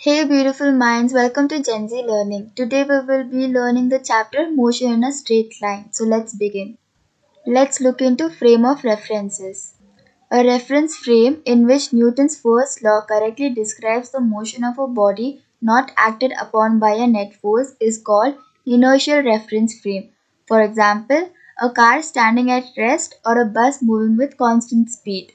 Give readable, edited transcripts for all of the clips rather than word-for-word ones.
Hey beautiful minds, welcome to Gen Z Learning. Today we will be learning the chapter Motion in a Straight Line. So let's begin. Let's look into frame of references. A reference frame in which Newton's first law correctly describes the motion of a body not acted upon by a net force is called inertial reference frame. For example, a car standing at rest or a bus moving with constant speed.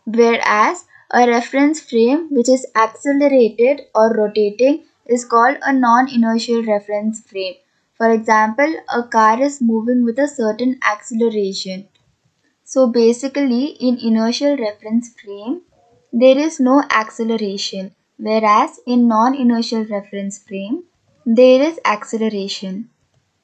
Whereas a reference frame which is accelerated or rotating is called a non-inertial reference frame. For example, a car is moving with a certain acceleration. So basically in inertial reference frame there is no acceleration, whereas in non-inertial reference frame there is acceleration.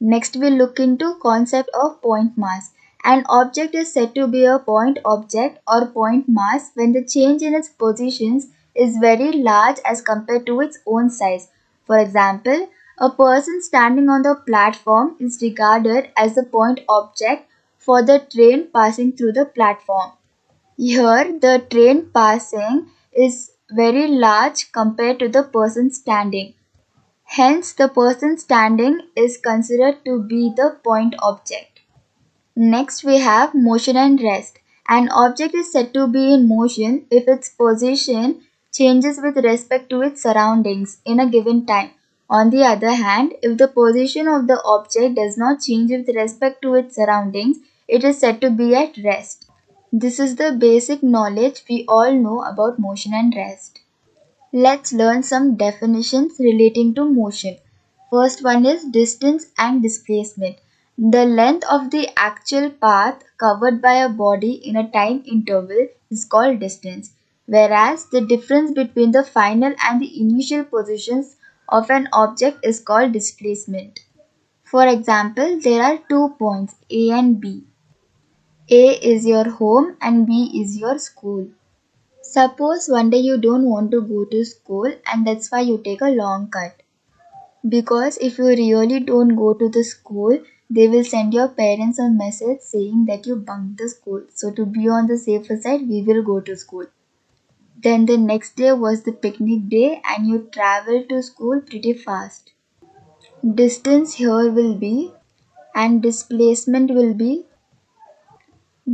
Next we'll look into concept of point mass. An object is said to be a point object or point mass when the change in its positions is very large as compared to its own size. For example, a person standing on the platform is regarded as the point object for the train passing through the platform. Here the train passing is very large compared to the person standing. Hence, the person standing is considered to be the point object. Next, we have motion and rest. An object is said to be in motion if its position changes with respect to its surroundings in a given time. On the other hand, if the position of the object does not change with respect to its surroundings, it is said to be at rest. This is the basic knowledge we all know about motion and rest. Let's learn some definitions relating to motion. First one is distance and displacement. The length of the actual path covered by a body in a time interval is called distance, whereas the difference between the final and the initial positions of an object is called displacement. For example, there are 2 points A and B. A is your home and B is your school. Suppose one day you don't want to go to school and that's why you take a long cut. Because if you really don't go to the school, they will send your parents a message saying that you bunked the school. So to be on the safer side, we will go to school. Then the next day was the picnic day and you travel to school pretty fast. Distance here will be and displacement will be.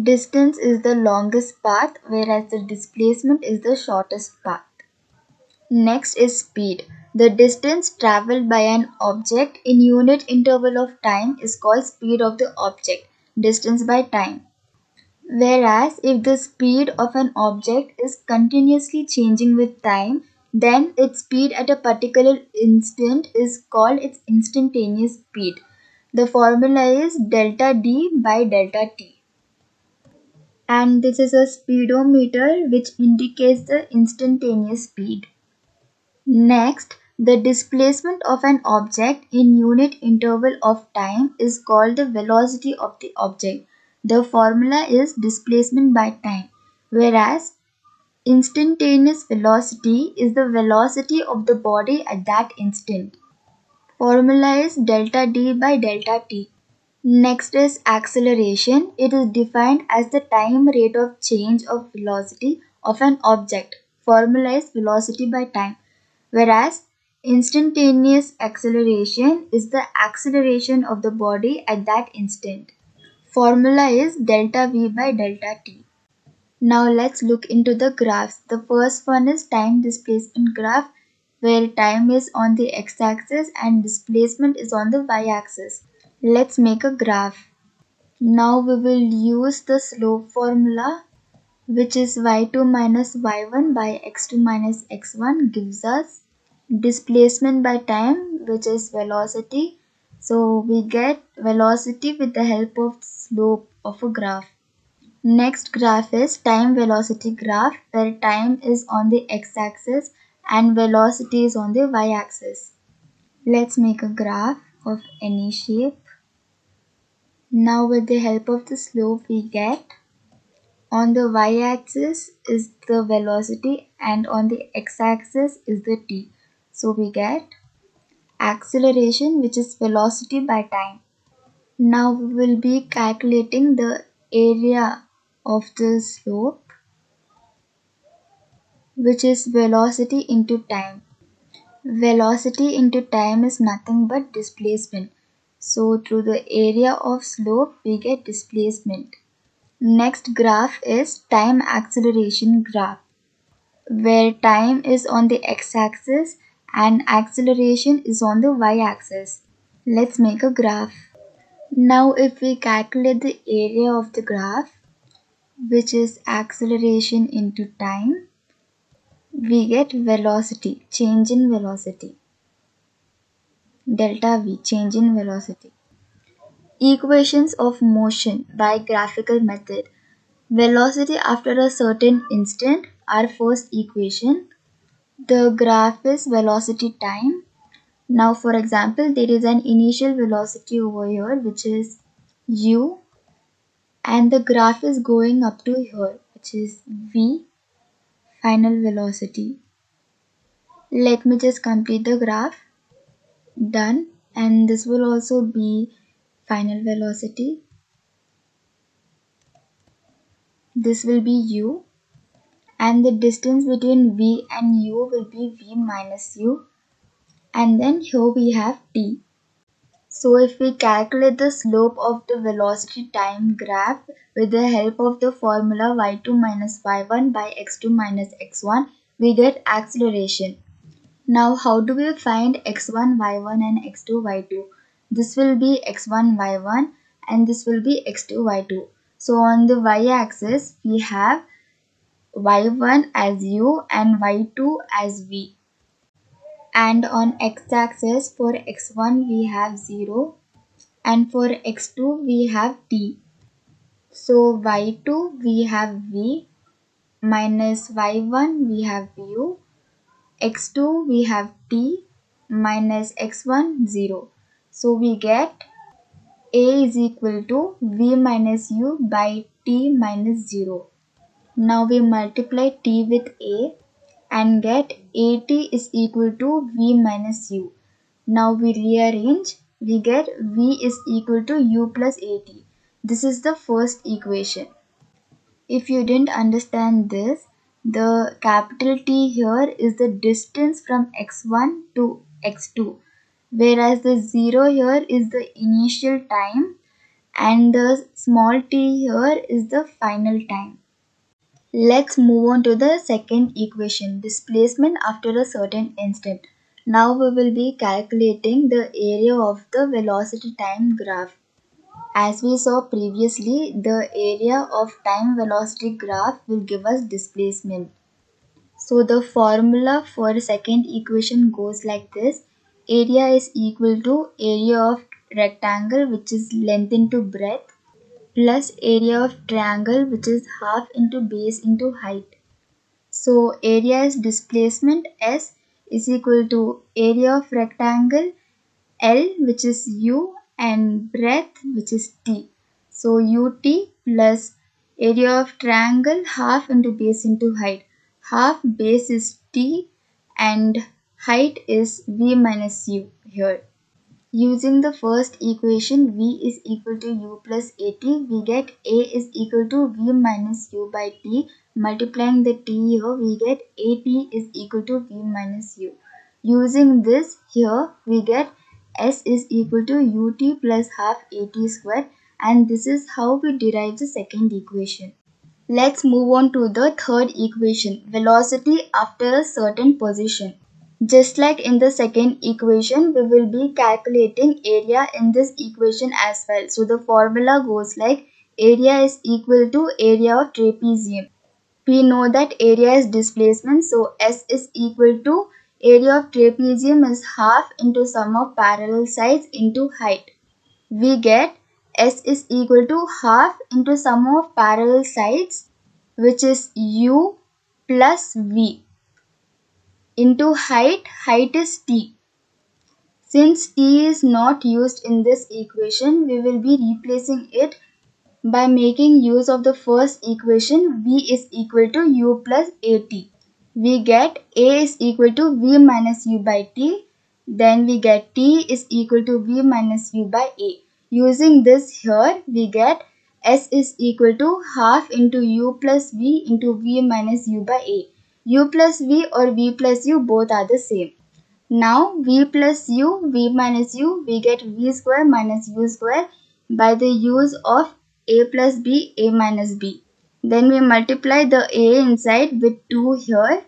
Distance is the longest path whereas the displacement is the shortest path. Next is speed. The distance traveled by an object in unit interval of time is called speed of the object, distance by time. Whereas if the speed of an object is continuously changing with time, then its speed at a particular instant is called its instantaneous speed. The formula is delta d by delta t. And this is a speedometer which indicates the instantaneous speed. Next, the displacement of an object in unit interval of time is called the velocity of the object. The formula is displacement by time, whereas instantaneous velocity is the velocity of the body at that instant. Formula is delta d by delta t. Next is acceleration. It is defined as the time rate of change of velocity of an object. Formula is velocity by time. Whereas instantaneous acceleration is the acceleration of the body at that instant. Formula is delta v by delta t. Now let's look into the graphs. The first one is time displacement graph where time is on the x-axis and displacement is on the y-axis. Let's make a graph. Now we will use the slope formula which is y2 minus y1 by x2 minus x1 gives us displacement by time which is velocity. So we get velocity with the help of slope of a graph. Next graph is time velocity graph where time is on the x-axis and velocity is on the y-axis. Let's make a graph of any shape. Now with the help of the slope we get on the y-axis is the velocity and on the x-axis is the t. So we get acceleration which is velocity by time. Now we will be calculating the area of the slope which is velocity into time. Velocity into time is nothing but displacement. So through the area of slope we get displacement. Next graph is time acceleration graph, where time is on the x-axis and acceleration is on the y-axis. Let's make a graph. Now if we calculate the area of the graph, which is acceleration into time, we get velocity, change in velocity, delta v, change in velocity. Equations of motion by graphical method. Velocity after a certain instant, our first equation. The graph is velocity time. Now for example, there is an initial velocity over here which is u, and the graph is going up to here which is v, final velocity. Let me just complete the graph. Done. And this will also be final velocity. This will be u, and the distance between v and u will be v minus u, and then here we have t. So if we calculate the slope of the velocity time graph with the help of the formula y2 minus y1 by x2 minus x1, we get acceleration. Now how do we find x1 y1 and x2 y2? This will be x1 y1 and this will be x2 y2. So on the y-axis we have y1 as u and y2 as v. And on x-axis for x1 we have 0 and for x2 we have t. So y2 we have v minus y1 we have u, x2 we have t minus x1 0. So we get a is equal to v minus u by t minus 0. Now we multiply t with a and get at is equal to v minus u. Now we rearrange, we get v is equal to u plus at. This is the first equation. If you didn't understand this, the capital T here is the distance from x1 to x2, whereas the 0 here is the initial time and the small t here is the final time. Let's move on to the second equation, displacement after a certain instant. Now we will be calculating the area of the velocity time graph. As we saw previously, the area of time velocity graph will give us displacement. So the formula for second equation goes like this. Area is equal to area of rectangle, which is length into breadth, plus area of triangle, which is half into base into height. So area is displacement S is equal to area of rectangle L, which is u, and breadth, which is t. So ut plus area of triangle half into base into height. Half base is t and height is v minus u here. Using the first equation, v is equal to u plus at, we get a is equal to v minus u by t. Multiplying the t here, we get at is equal to v minus u. Using this here, we get s is equal to ut plus half at square, and this is how we derive the second equation. Let's move on to the third equation, velocity after a certain position. Just like in the second equation, we will be calculating area in this equation as well. So the formula goes like area is equal to area of trapezium. We know that area is displacement, so S is equal to area of trapezium is half into sum of parallel sides into height. We get S is equal to half into sum of parallel sides, which is u plus v, into height. Height is t. Since t is not used in this equation, we will be replacing it by making use of the first equation. V is equal to u plus at. We get a is equal to v minus u by t. Then we get t is equal to v minus u by a. Using this here, we get s is equal to half into u plus v into v minus u by a. U plus v or v plus u both are the same. Now v plus u, v minus u, we get v square minus u square by the use of a plus b, a minus b. Then we multiply the a inside with 2 here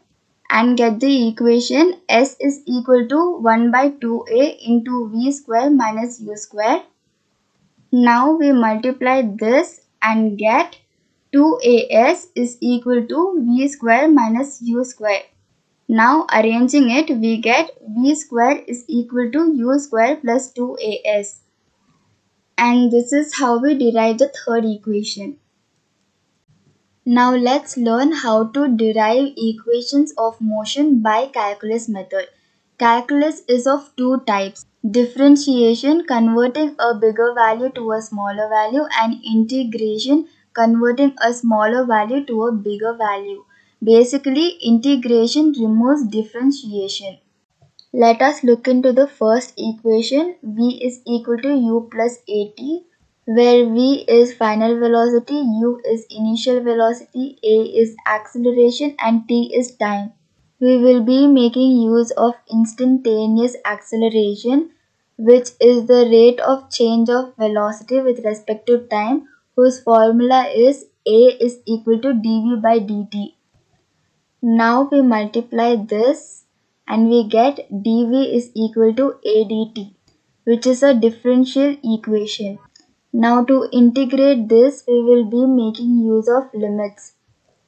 and get the equation s is equal to 1 by 2a into v square minus u square. Now we multiply this and get 2as is equal to v square minus u square. Now arranging it, we get v square is equal to u square plus 2as. And this is how we derive the third equation. Now let's learn how to derive equations of motion by calculus method. Calculus is of two types: differentiation, converting a bigger value to a smaller value, and integration, converting a smaller value to a bigger value. Basically, integration removes differentiation. Let us look into the first equation. V is equal to u plus at, where v is final velocity, u is initial velocity, a is acceleration, and t is time. We will be making use of instantaneous acceleration, which is the rate of change of velocity with respect to time, whose formula is a is equal to dv by dt. Now we multiply this and we get dv is equal to adt, which is a differential equation. Now to integrate this, we will be making use of limits.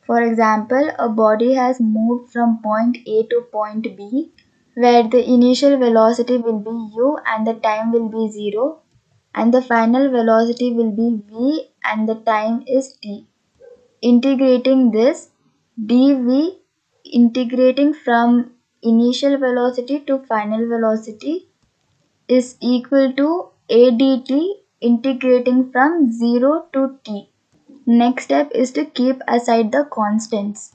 For example, a body has moved from point A to point B, where the initial velocity will be u and the time will be 0, and the final velocity will be v and the time is t. Integrating this, dv integrating from initial velocity to final velocity is equal to adt integrating from 0 to t. Next step is to keep aside the constants.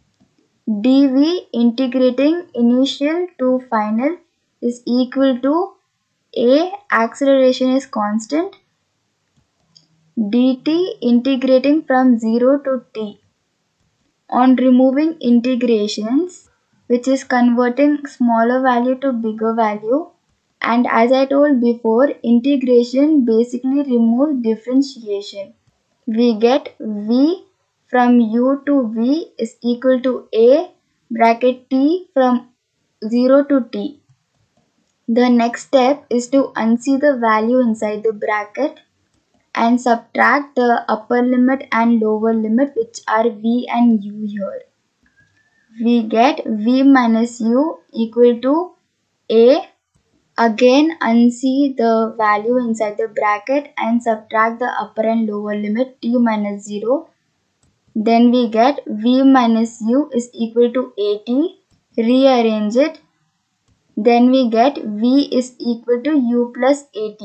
dv integrating initial to final is equal to a, acceleration is constant, dt integrating from 0 to t. On removing integrations, which is converting smaller value to bigger value, and as I told before, integration basically removes differentiation. We get v from u to v is equal to a bracket t from 0 to t. The next step is to unsee the value inside the bracket and subtract the upper limit and lower limit, which are v and u here. We get v minus u equal to a. Again unsee the value inside the bracket and subtract the upper and lower limit t minus 0. Then we get v minus u is equal to at. Rearrange it. Then we get v is equal to u plus at.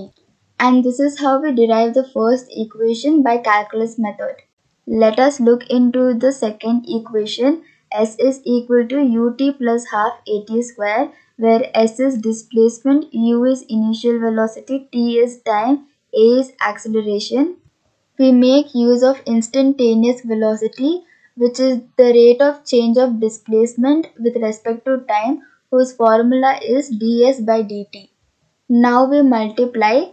And this is how we derive the first equation by calculus method. Let us look into the second equation. S is equal to ut plus half at square, where s is displacement, u is initial velocity, t is time, a is acceleration. We make use of instantaneous velocity, which is the rate of change of displacement with respect to time, whose formula is ds by dt. Now we multiply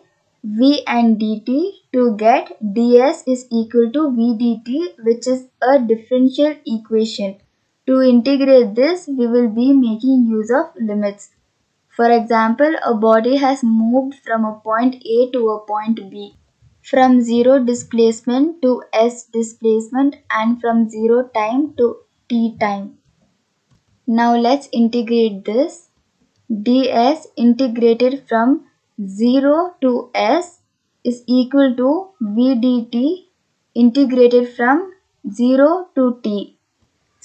v and dt to get ds is equal to v dt, which is a differential equation. To integrate this, we will be making use of limits. For example, a body has moved from a point A to a point B, from 0 displacement to s displacement, and from 0 time to t time. Now let's integrate this. ds integrated from 0 to s is equal to v dt integrated from 0 to t.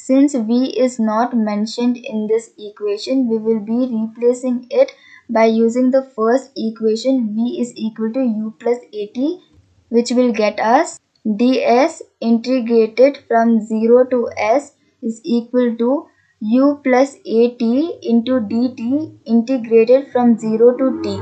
Since v is not mentioned in this equation, we will be replacing it by using the first equation, v is equal to u plus at, which will get us ds integrated from 0 to s is equal to u plus at into dt integrated from 0 to t.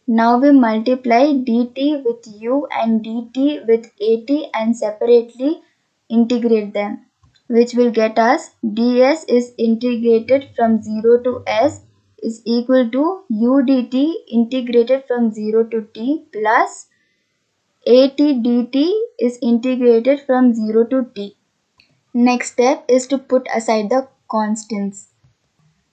Now we multiply dt with u and dt with at and separately integrate them, which will get us ds is integrated from 0 to s is equal to u dt integrated from 0 to t plus at dt is integrated from 0 to t. Next step is to put aside the constants,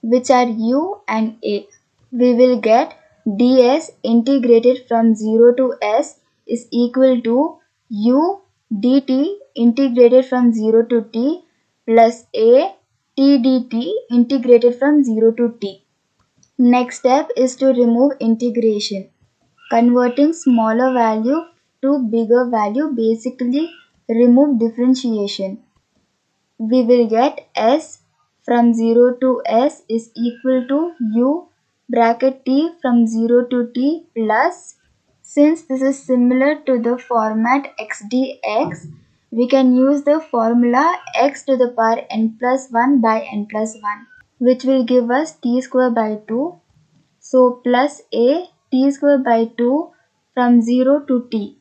which are u and a. We will get ds integrated from 0 to s is equal to u dt integrated from 0 to t plus a t dt integrated from 0 to t. Next step is to remove integration. Converting smaller value to bigger value basically remove differentiation. We will get s from 0 to s is equal to u bracket t from 0 to t plus, since this is similar to the format x dx, we can use the formula x to the power n plus 1 by n plus 1, which will give us t square by 2. So plus a t square by 2 from 0 to t.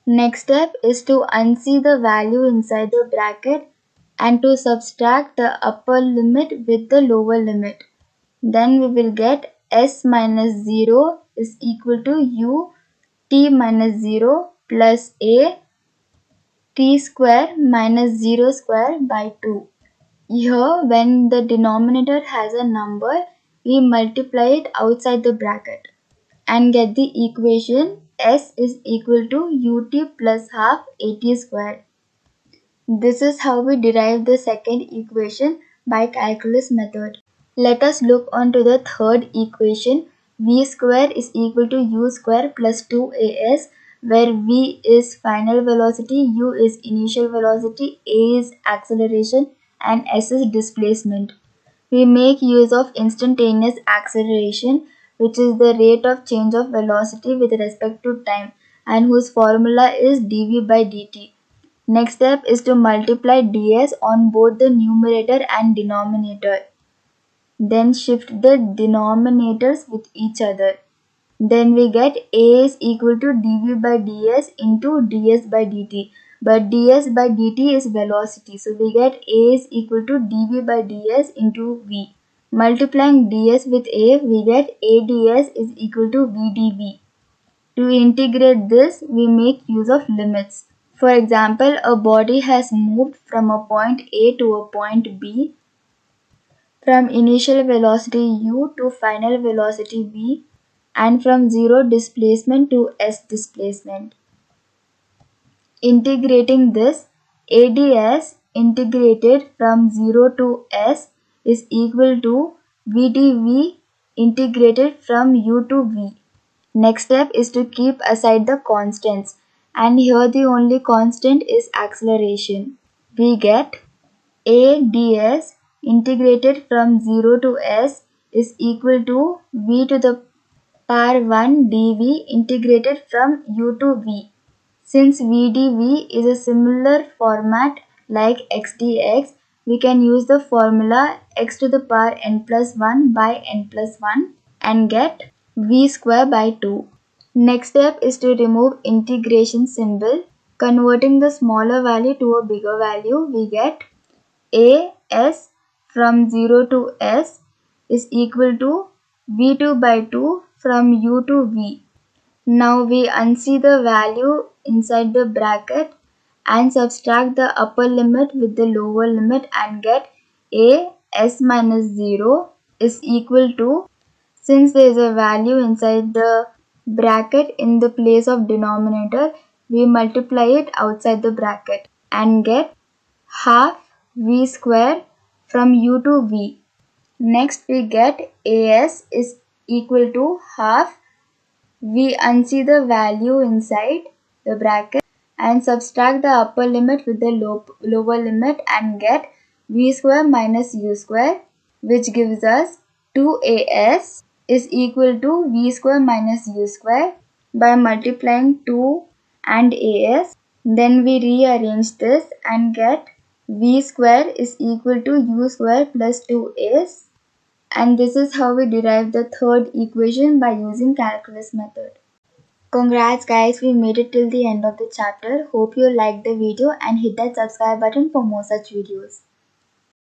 Next step is to unsee the value inside the bracket and to subtract the upper limit with the lower limit. Then we will get s minus 0 is equal to u t minus 0 plus a t square minus 0 square by 2. Here, when the denominator has a number, we multiply it outside the bracket and get the equation s is equal to ut plus half at square. This is how we derive the second equation by calculus method. Let us look on to the third equation. V square is equal to u square plus 2as, where v is final velocity, u is initial velocity, a is acceleration and s is displacement. We make use of instantaneous acceleration, which is the rate of change of velocity with respect to time, and whose formula is dv by dt. Next step is to multiply ds on both the numerator and denominator. Then shift the denominators with each other. Then we get a is equal to dv by ds into ds by dt. But ds by dt is velocity. So we get a is equal to dv by ds into v. Multiplying ds with a, we get a ds is equal to v dv. To integrate this, we make use of limits. For example, a body has moved from a point A to a point B from initial velocity u to final velocity v and from 0 displacement to s displacement. Integrating this, ADS integrated from 0 to s is equal to VdV integrated from u to v. Next step is to keep aside the constants, and here the only constant is acceleration. We get a ds integrated from 0 to s is equal to v to the power 1 dv integrated from u to v. Since v dv is a similar format like x dx, we can use the formula x to the power n plus 1 by n plus 1 and get v square by 2. Next step is to remove integration symbol. Converting the smaller value to a bigger value, we get a s from 0 to s is equal to v2 by 2 from u to v. Now we unsee the value inside the bracket and subtract the upper limit with the lower limit and get a s minus 0 is equal to, since there is a value inside the bracket in the place of denominator, we multiply it outside the bracket and get half v square from u to v. Next we get as is equal to half. We unsee the value inside the bracket and subtract the upper limit with the lower limit and get v square minus u square, which gives us 2as is equal to v square minus u square. By multiplying 2 and as, then we rearrange this and get v square is equal to u square plus 2as, and this is how we derive the third equation by using calculus method. Congrats guys, we made it till the end of the chapter. Hope you liked the video and hit that subscribe button for more such videos.